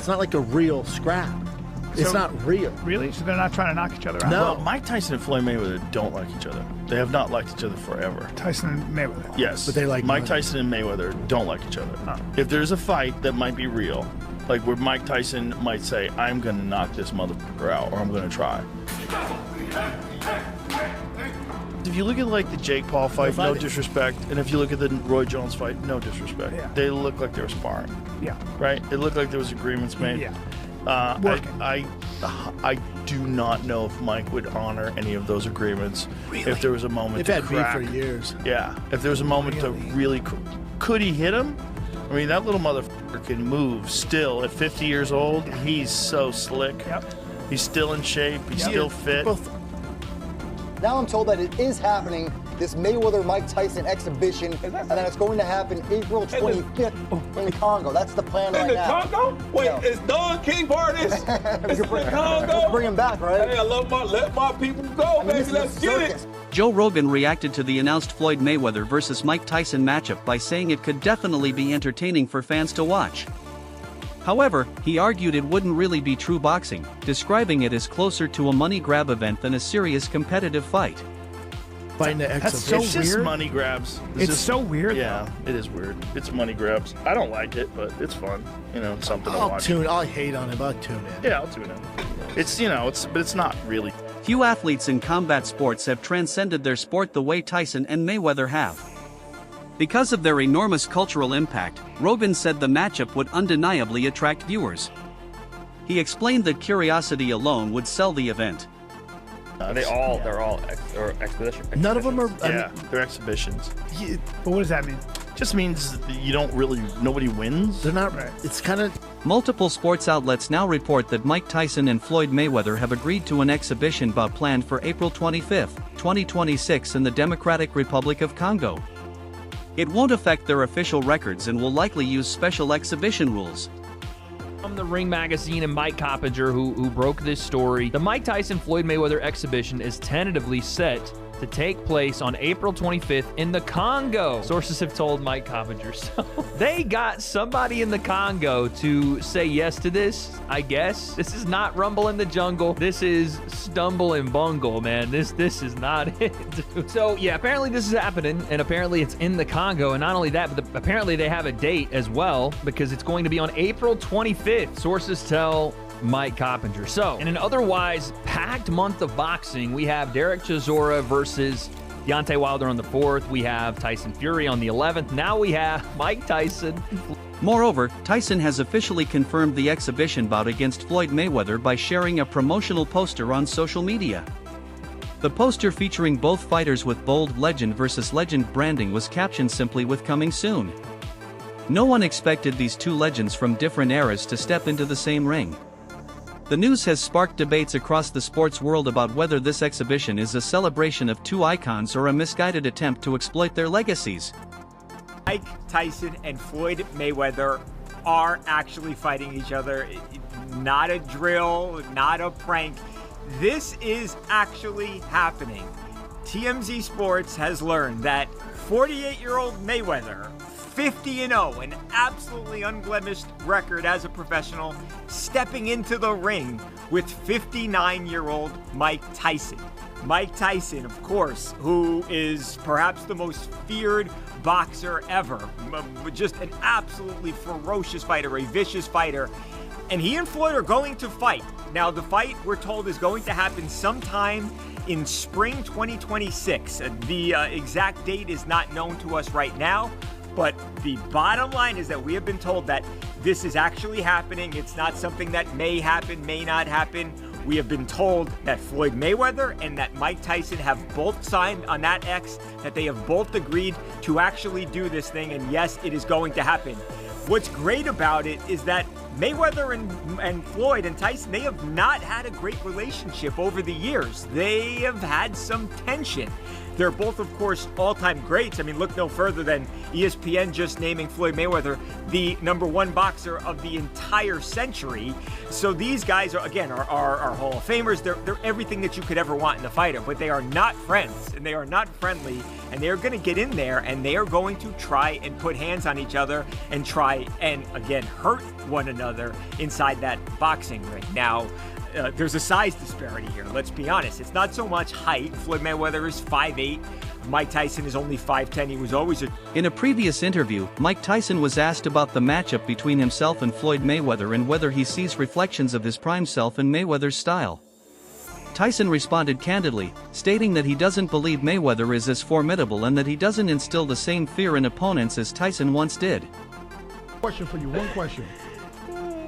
not like a real scrap. It's not real. Really? So they're not trying to knock each other out? No. Well, Mike Tyson and Floyd Mayweather don't like each other. They have not liked each other forever. Tyson and Mayweather. Yes. But they like Mike money. Tyson and Mayweather don't like each other. Oh. If there's a fight that might be real, like where Mike Tyson might say, I'm going to knock this motherfucker out, or I'm going to try. If you look at like the Jake Paul fight, no disrespect, and if you look at the Roy Jones fight, no disrespect. Yeah. They look like they were sparring. Yeah. Right? It looked like there was agreements made. Yeah. I do not know if Mike would honor any of those agreements. Really? If there was a moment They've to had beef crack. for years. Yeah. If there was a moment to really, could he hit him? I mean, that little motherfucker can move still. At 50 years old, he's so slick. Yep. He's still in shape. He's still fit. Now I'm told that it is happening, this Mayweather-Mike Tyson exhibition, and that it's going to happen April 25th in the Congo. That's the plan right now. In the Congo? Wait, is Don King part of this? It's in the Congo? Let's bring him back, right? Hey, let my people go, baby. Let's get it. Joe Rogan reacted to the announced Floyd Mayweather versus Mike Tyson matchup by saying it could definitely be entertaining for fans to watch. However, he argued it wouldn't really be true boxing, describing it as closer to a money grab event than a serious competitive fight. That's so It's just weird. money grabs. It's so weird. Yeah, it is weird. It's money grabs. I don't like it, but it's fun. You know, it's something to watch. I'll hate on it, but I'll tune in. Yeah, I'll tune in. It's, you know, but it's not really. Few athletes in combat sports have transcended their sport the way Tyson and Mayweather have. Because of their enormous cultural impact, Rogan said the matchup would undeniably attract viewers. He explained that curiosity alone would sell the event. They're all exhibitions. None of them are. Yeah, they're exhibitions. But what does that mean? Just means you don't really. Nobody wins. They're not. Right. It's kind of. Multiple sports outlets now report that Mike Tyson and Floyd Mayweather have agreed to an exhibition bout planned for April 25, 2026 in the Democratic Republic of Congo. It won't affect their official records and will likely use special exhibition rules. From the Ring Magazine and Mike Coppinger, who broke this story, the Mike Tyson-Floyd Mayweather exhibition is tentatively set to take place on April 25th in the Congo. Sources have told Mike Coppinger. So they got somebody in the Congo to say yes to this, I guess. This is not Rumble in the Jungle. This is Stumble and Bungle, man. This is not it, dude. So yeah, apparently this is happening, and apparently it's in the Congo. And not only that, but apparently they have a date as well, because it's going to be on April 25th. Sources tell Mike Coppinger. So, in an otherwise packed month of boxing, we have Derek Chisora versus Deontay Wilder on the 4th. We have Tyson Fury on the 11th. Now we have Mike Tyson. Moreover, Tyson has officially confirmed the exhibition bout against Floyd Mayweather by sharing a promotional poster on social media. The poster, featuring both fighters with bold "Legend versus Legend" branding, was captioned simply with "Coming soon." No one expected these two legends from different eras to step into the same ring. The news has sparked debates across the sports world about whether this exhibition is a celebration of two icons or a misguided attempt to exploit their legacies. Mike Tyson and Floyd Mayweather are actually fighting each other. Not a drill, not a prank. This is actually happening. TMZ Sports has learned that 48-year-old Mayweather, 50-0, an absolutely unblemished record as a professional, stepping into the ring with 59-year-old Mike Tyson. Mike Tyson, of course, who is perhaps the most feared boxer ever, just an absolutely ferocious fighter, a vicious fighter. And he and Floyd are going to fight. Now, the fight, we're told, is going to happen sometime in spring 2026. The exact date is not known to us right now. But the bottom line is that we have been told that this is actually happening. It's not something that may happen, may not happen. We have been told that Floyd Mayweather and that Mike Tyson have both signed on that X, that they have both agreed to actually do this thing. And yes, it is going to happen. What's great about it is that Mayweather and Floyd and Tyson, they have not had a great relationship over the years. They have had some tension. They're both, of course, all-time greats. I mean, look no further than ESPN just naming Floyd Mayweather the #1 boxer of the entire century. So these guys are, again, are Hall of Famers. They're everything that you could ever want in a fighter, but they are not friends and they are not friendly, and they're going to get in there and they are going to try and put hands on each other and try and, again, hurt one another. other inside that boxing ring. Now, there's a size disparity here. Let's be honest. It's not so much height. Floyd Mayweather is 5'8". Mike Tyson is only 5'10". He was always a... In a previous interview, Mike Tyson was asked about the matchup between himself and Floyd Mayweather and whether he sees reflections of his prime self in Mayweather's style. Tyson responded candidly, stating that he doesn't believe Mayweather is as formidable and that he doesn't instill the same fear in opponents as Tyson once did. Question for you, one question.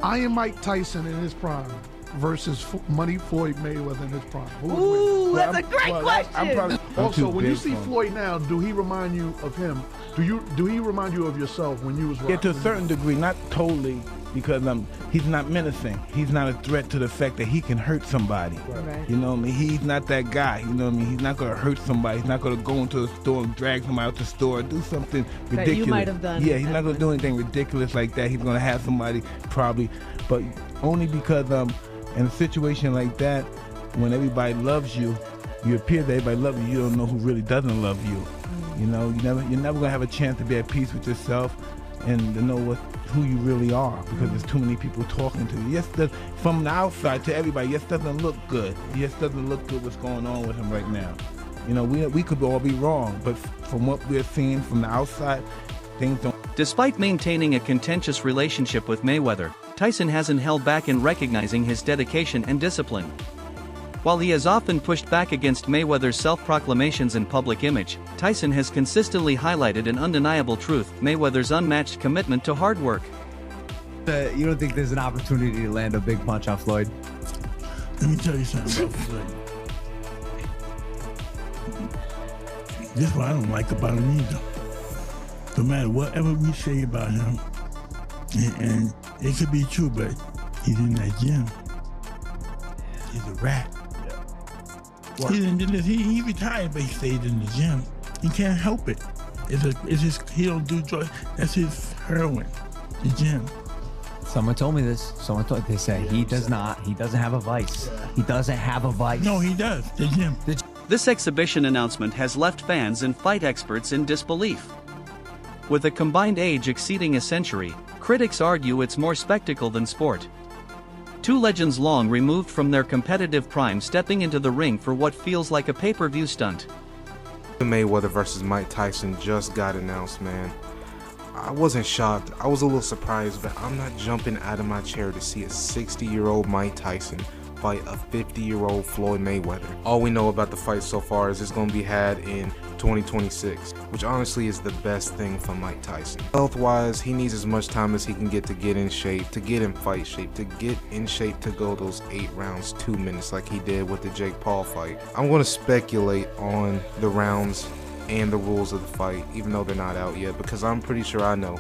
I am Mike Tyson in his prime versus Floyd Mayweather in his prime. Ooh, that's a great question. Also, when you see Floyd now, do he remind you of him? Do he remind you of yourself when you was Yeah, to a certain degree, not totally, because he's not menacing. He's not a threat to the fact that he can hurt somebody. Right. You know what I mean? He's not that guy. You know what I mean? He's not going to hurt somebody. He's not going to go into a store and drag somebody out the store and do something ridiculous. That you might have done. Yeah, he's not going to do anything ridiculous like that. He's going to have somebody probably, but only because in a situation like that, when everybody loves you, you appear that everybody loves you. You don't know who really doesn't love you. You know, you're never gonna have a chance to be at peace with yourself and to know who you really are, because there's too many people talking to you. Yes, from the outside to everybody, yes, doesn't look good. Yes, doesn't look good what's going on with him right now. You know, we could all be wrong, but from what we're seeing from the outside, things don't. Despite maintaining a contentious relationship with Mayweather, Tyson hasn't held back in recognizing his dedication and discipline. While he has often pushed back against Mayweather's self-proclamations and public image, Tyson has consistently highlighted an undeniable truth: Mayweather's unmatched commitment to hard work. You don't think there's an opportunity to land a big punch on Floyd? Let me tell you something about Floyd. This is what I don't like about him either. No matter whatever we say about him, and it could be true, but he's in that gym. He's a rat. He retired, but he stayed in the gym. He can't help it. He don't do drugs. That's his heroin, the gym. Someone told me this. They say he doesn't have a vice. He doesn't have a vice. No, he does. The gym. This exhibition announcement has left fans and fight experts in disbelief. With a combined age exceeding a century, critics argue it's more spectacle than sport. Two legends long removed from their competitive prime stepping into the ring for what feels like a pay-per-view stunt. Mayweather versus Mike Tyson just got announced, man. I wasn't shocked. I was a little surprised, but I'm not jumping out of my chair to see a 60-year-old Mike Tyson fight a 50-year-old Floyd Mayweather. All we know about the fight so far is it's going to be had in 2026, which honestly is the best thing for Mike Tyson. Health-wise, he needs as much time as he can get in shape, to get in fight shape, to get in shape to go those 8 rounds, 2 minutes like he did with the Jake Paul fight. I'm going to speculate on the rounds and the rules of the fight, even though they're not out yet, because I'm pretty sure I know.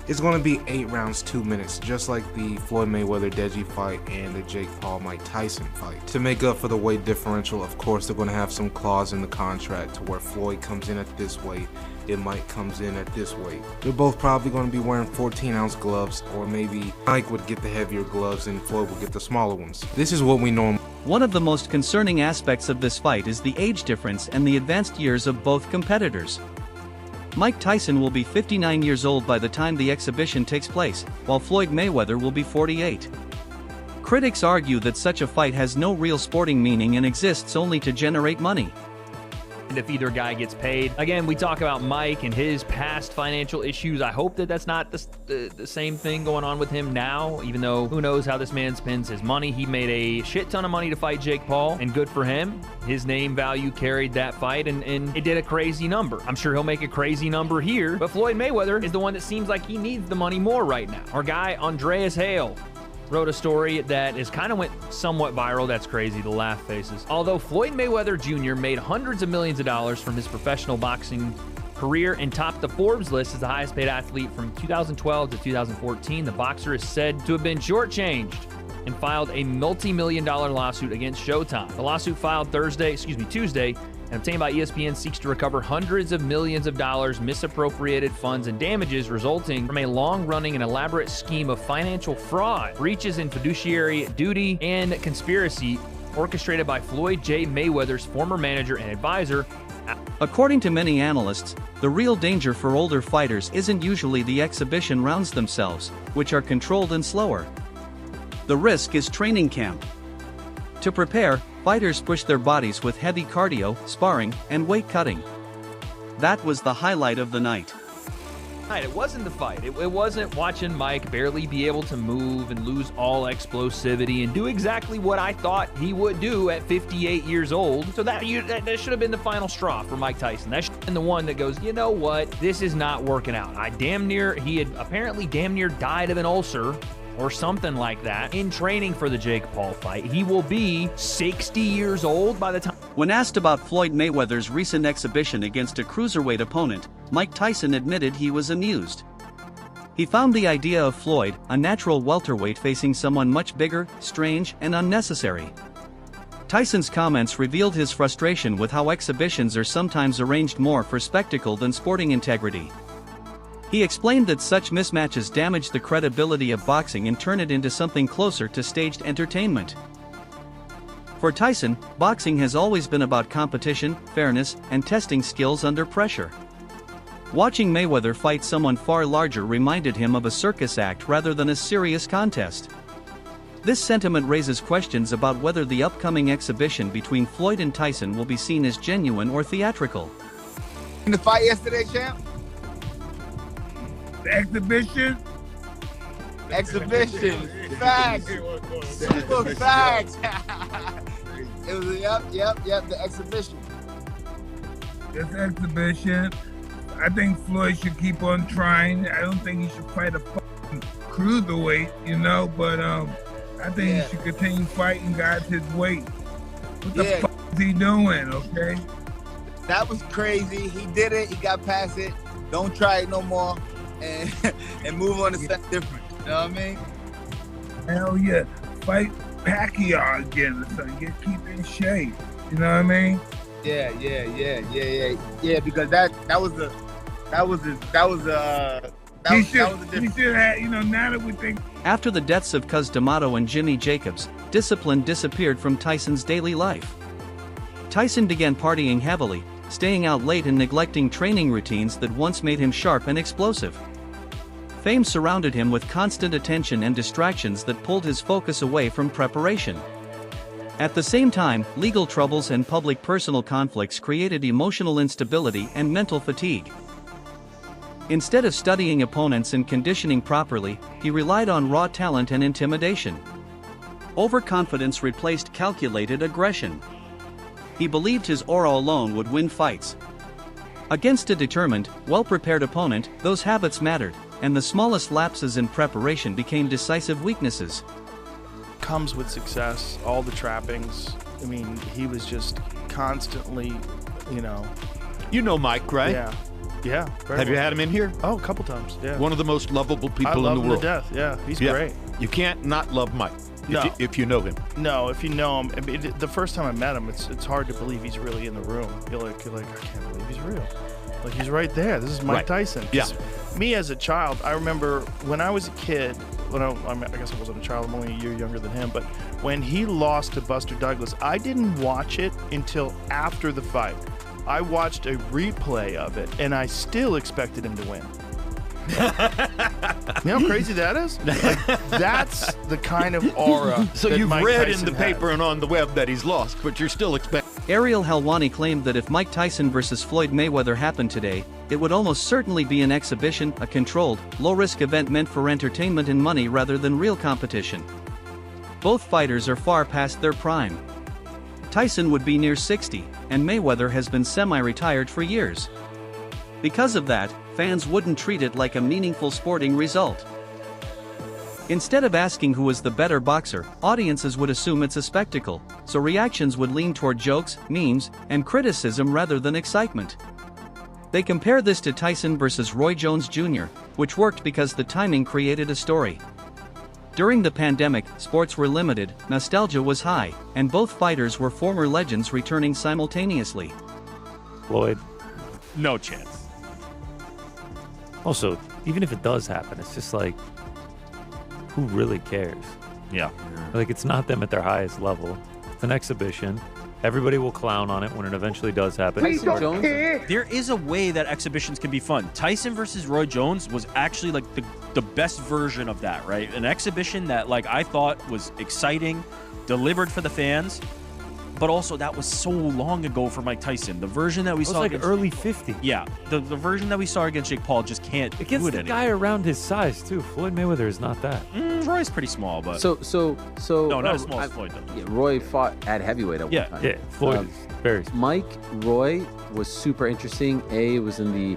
It's going to be 8 rounds, 2 minutes, just like the Floyd Mayweather-Deji fight and the Jake Paul-Mike Tyson fight. To make up for the weight differential, of course, they're going to have some clause in the contract to where Floyd comes in at this weight, and Mike comes in at this weight. They're both probably going to be wearing 14-ounce gloves, or maybe Mike would get the heavier gloves and Floyd would get the smaller ones. This is what we normally. One of the most concerning aspects of this fight is the age difference and the advanced years of both competitors. Mike Tyson will be 59 years old by the time the exhibition takes place, while Floyd Mayweather will be 48. Critics argue that such a fight has no real sporting meaning and exists only to generate money. And if either guy gets paid. Again, we talk about Mike and his past financial issues. I hope that that's not the same thing going on with him now, even though who knows how this man spends his money. He made a shit ton of money to fight Jake Paul, and good for him. His name value carried that fight, and it did a crazy number. I'm sure he'll make a crazy number here, but Floyd Mayweather is the one that seems like he needs the money more right now. Our guy, Andreas Hale, wrote a story that kind of went somewhat viral. That's crazy, the laugh faces. Although Floyd Mayweather Jr. made hundreds of millions of dollars from his professional boxing career and topped the Forbes list as the highest paid athlete from 2012 to 2014, the boxer is said to have been shortchanged and filed a multi-million-dollar lawsuit against Showtime. The lawsuit filed Tuesday, and obtained by ESPN seeks to recover hundreds of millions of dollars, misappropriated funds, and damages resulting from a long-running and elaborate scheme of financial fraud, breaches in fiduciary duty, and conspiracy orchestrated by Floyd J. Mayweather's former manager and advisor, According to many analysts, the real danger for older fighters isn't usually the exhibition rounds themselves, which are controlled and slower. The risk is training camp. To prepare, fighters push their bodies with heavy cardio, sparring, and weight cutting. That was the highlight of the night. It wasn't the fight. It wasn't watching Mike barely be able to move and lose all explosivity and do exactly what I thought he would do at 58 years old. So that should have been the final straw for Mike Tyson. That should have been the one that goes, you know what? This is not working out. He had apparently damn near died of an ulcer or something like that in training for the Jake Paul fight. He will be 60 years old by the time. When asked about Floyd Mayweather's recent exhibition against a cruiserweight opponent, Mike Tyson admitted he was amused. He found the idea of Floyd, a natural welterweight facing someone much bigger, strange, and unnecessary. Tyson's comments revealed his frustration with how exhibitions are sometimes arranged more for spectacle than sporting integrity. He explained that such mismatches damage the credibility of boxing and turn it into something closer to staged entertainment. For Tyson, boxing has always been about competition, fairness, and testing skills under pressure. Watching Mayweather fight someone far larger reminded him of a circus act rather than a serious contest. This sentiment raises questions about whether the upcoming exhibition between Floyd and Tyson will be seen as genuine or theatrical. In the fight yesterday, champ? The exhibition? Exhibition. Facts. Super facts. It was the exhibition. This exhibition, I think Floyd should keep on trying. I don't think he should fight a fucking cruiserweight, but I think he should continue fighting guys his weight. What the fuck is he doing, okay? That was crazy. He did it. He got past it. Don't try it no more. And move on to something different. You know what I mean? Hell yeah. Fight Pacquiao again or something. Keep in shape. You know what I mean? Yeah. Because that was a he should have, now that we think. After the deaths of Cus D'Amato and Jimmy Jacobs, discipline disappeared from Tyson's daily life. Tyson began partying heavily, staying out late and neglecting training routines that once made him sharp and explosive. Fame surrounded him with constant attention and distractions that pulled his focus away from preparation. At the same time, legal troubles and public personal conflicts created emotional instability and mental fatigue. Instead of studying opponents and conditioning properly, he relied on raw talent and intimidation. Overconfidence replaced calculated aggression. He believed his aura alone would win fights. Against a determined, well-prepared opponent, those habits mattered, and the smallest lapses in preparation became decisive weaknesses. Comes with success, all the trappings. I mean, he was just constantly, You know Mike, right? Yeah. Have you had him in here? Oh, a couple times, yeah. One of the most lovable people I love in the him world. to death, yeah. He's great. You can't not love Mike if you know him. No, if you know him. I mean, the first time I met him, it's hard to believe he's really in the room. You're like, I can't believe he's real. Like, he's right there. This is Mike Tyson. Yeah. Me as a child, I remember when I was a kid, I guess I wasn't a child, I'm only a year younger than him, but when he lost to Buster Douglas, I didn't watch it until after the fight. I watched a replay of it, and I still expected him to win. You know how crazy that is? Like, that's the kind of aura. So that you've Mike read Tyson in the paper and on the web that he's lost, but you're still expecting. Ariel Helwani claimed that if Mike Tyson versus Floyd Mayweather happened today, it would almost certainly be an exhibition, a controlled, low-risk event meant for entertainment and money rather than real competition. Both fighters are far past their prime. Tyson would be near 60, and Mayweather has been semi-retired for years. Because of that, fans wouldn't treat it like a meaningful sporting result. Instead of asking who was the better boxer, audiences would assume it's a spectacle, so reactions would lean toward jokes, memes, and criticism rather than excitement. They compare this to Tyson versus Roy Jones Jr., which worked because the timing created a story. During the pandemic, sports were limited, nostalgia was high, and both fighters were former legends returning simultaneously. Floyd, no chance. Also, even if it does happen, it's just like, who really cares? Yeah. Like, it's not them at their highest level. It's an exhibition. Everybody will clown on it when it eventually does happen. Tyson Jones, there is a way that exhibitions can be fun. Tyson versus Roy Jones was actually like the best version of that, right? An exhibition that like I thought was exciting, delivered for the fans, but also that was so long ago for Mike Tyson. The version that we saw like against, early 50. Yeah, the version that we saw against Jake Paul just can't Against do it the anymore. guy around his size too. Floyd Mayweather is not that. Roy's pretty small, but So no, not as small as Floyd though. Yeah, Roy fought at heavyweight at Yeah, one time. yeah, Floyd is very small. Mike Roy was super interesting. It was in the,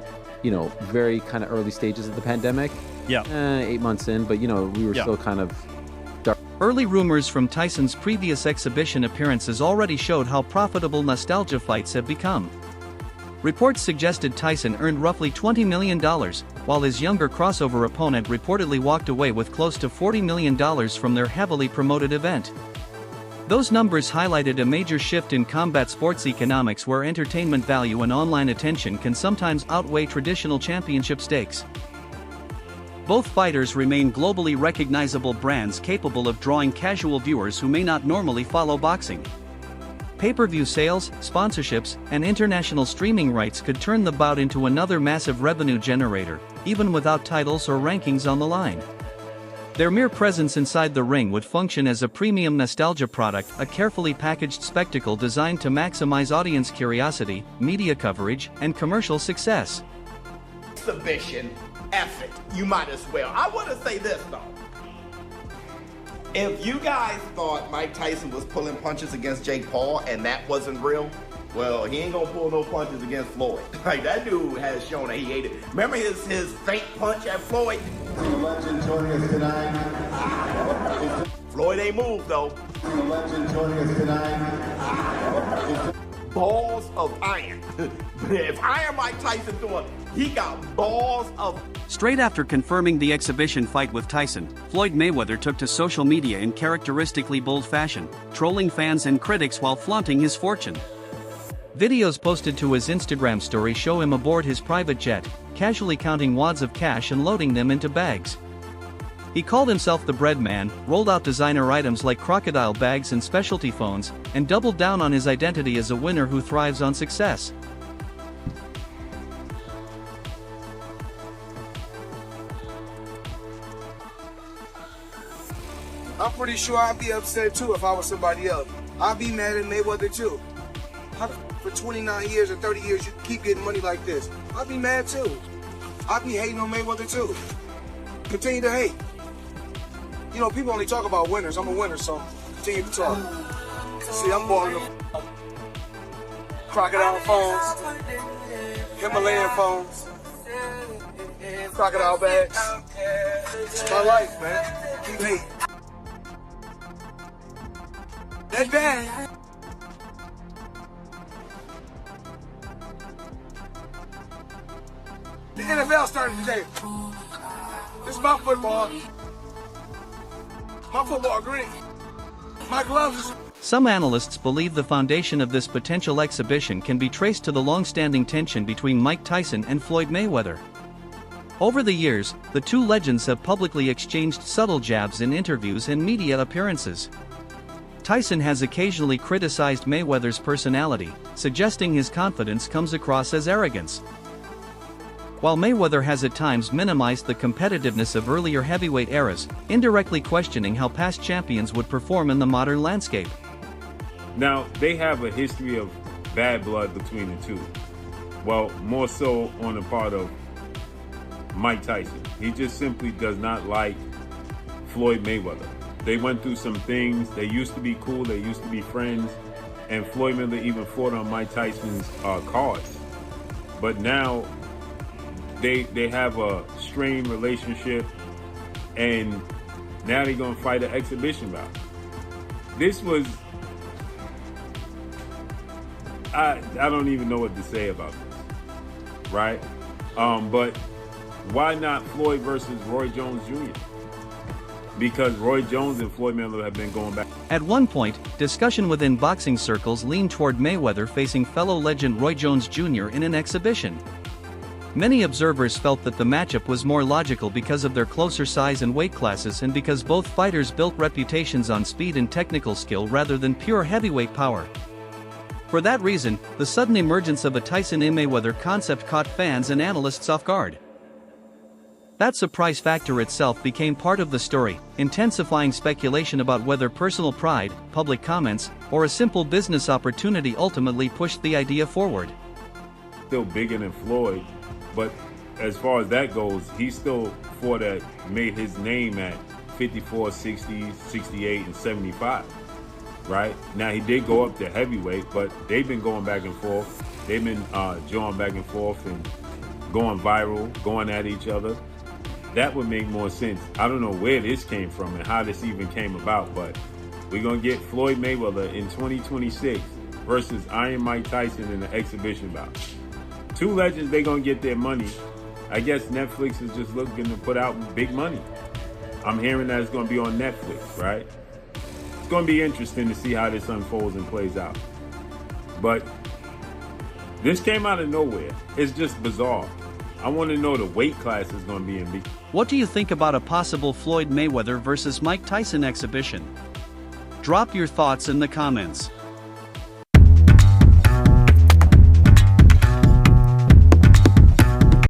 very kind of early stages of the pandemic. Yeah. 8 months in, but we were still kind of dark. Early rumors from Tyson's previous exhibition appearances already showed how profitable nostalgia fights have become. Reports suggested Tyson earned roughly $20 million, while his younger crossover opponent reportedly walked away with close to $40 million from their heavily promoted event. Those numbers highlighted a major shift in combat sports economics where entertainment value and online attention can sometimes outweigh traditional championship stakes. Both fighters remain globally recognizable brands capable of drawing casual viewers who may not normally follow boxing. Pay-per-view sales, sponsorships, and international streaming rights could turn the bout into another massive revenue generator, even without titles or rankings on the line. Their mere presence inside the ring would function as a premium nostalgia product, a carefully packaged spectacle designed to maximize audience curiosity, media coverage, and commercial success. Exhibition, F it. You might as well. I want to say this though. If you guys thought Mike Tyson was pulling punches against Jake Paul and that wasn't real, well, he ain't gonna pull no punches against Floyd. Like, that dude has shown that he ate it. Remember his fake punch at Floyd? Legend joining us tonight. Floyd ain't moved though. Legend joining us tonight. Balls of iron. If Iron Mike Tyson doing, he got balls of. Straight after confirming the exhibition fight with Tyson, Floyd Mayweather took to social media in characteristically bold fashion, trolling fans and critics while flaunting his fortune. Videos posted to his Instagram story show him aboard his private jet, casually counting wads of cash and loading them into bags. He called himself the bread man, rolled out designer items like crocodile bags and specialty phones, and doubled down on his identity as a winner who thrives on success. I'm pretty sure I'd be upset too if I was somebody else. I'd be mad at Mayweather too. How the for 29 years or 30 years you keep getting money like this? I'd be mad too. I'd be hating on Mayweather too. Continue to hate. People only talk about winners. I'm a winner, so continue to talk. See, I'm balling them. Crocodile phones, Himalayan phones, crocodile bags. It's my life, man. Keep hating. That bad. The NFL started today. This is my football. My football green. My gloves. Some analysts believe the foundation of this potential exhibition can be traced to the long-standing tension between Mike Tyson and Floyd Mayweather. Over the years, the two legends have publicly exchanged subtle jabs in interviews and media appearances. Tyson has occasionally criticized Mayweather's personality, suggesting his confidence comes across as arrogance. While Mayweather has at times minimized the competitiveness of earlier heavyweight eras, indirectly questioning how past champions would perform in the modern landscape. Now, they have a history of bad blood between the two. Well, more so on the part of Mike Tyson. He just simply does not like Floyd Mayweather. They went through some things. They used to be cool. They used to be friends. And Floyd Mayweather even fought on Mike Tyson's cards. But now they have a strained relationship, and now they're going to fight an exhibition bout. This was... I don't even know what to say about this, right? But why not Floyd versus Roy Jones Jr.? Because Roy Jones and Floyd Mayweather have been going back. At one point, discussion within boxing circles leaned toward Mayweather facing fellow legend Roy Jones Jr. in an exhibition. Many observers felt that the matchup was more logical because of their closer size and weight classes and because both fighters built reputations on speed and technical skill rather than pure heavyweight power. For that reason, the sudden emergence of a Tyson Mayweather concept caught fans and analysts off guard. That surprise factor itself became part of the story, intensifying speculation about whether personal pride, public comments, or a simple business opportunity ultimately pushed the idea forward. Still bigger than Floyd, but as far as that goes, he still fought that made his name at 54, 60, 68, and 75. Right? Now he did go up to heavyweight, but they've been going back and forth. They've been jawing back and forth and going viral, going at each other. That would make more sense. I don't know where this came from and how this even came about, but we're going to get Floyd Mayweather in 2026 versus Iron Mike Tyson in an exhibition bout. Two legends, they're going to get their money. I guess Netflix is just looking to put out big money. I'm hearing that it's going to be on Netflix, right? It's going to be interesting to see how this unfolds and plays out. But this came out of nowhere. It's just bizarre. I want to know the weight class is going to be in. What do you think about a possible Floyd Mayweather versus Mike Tyson exhibition? Drop your thoughts in the comments.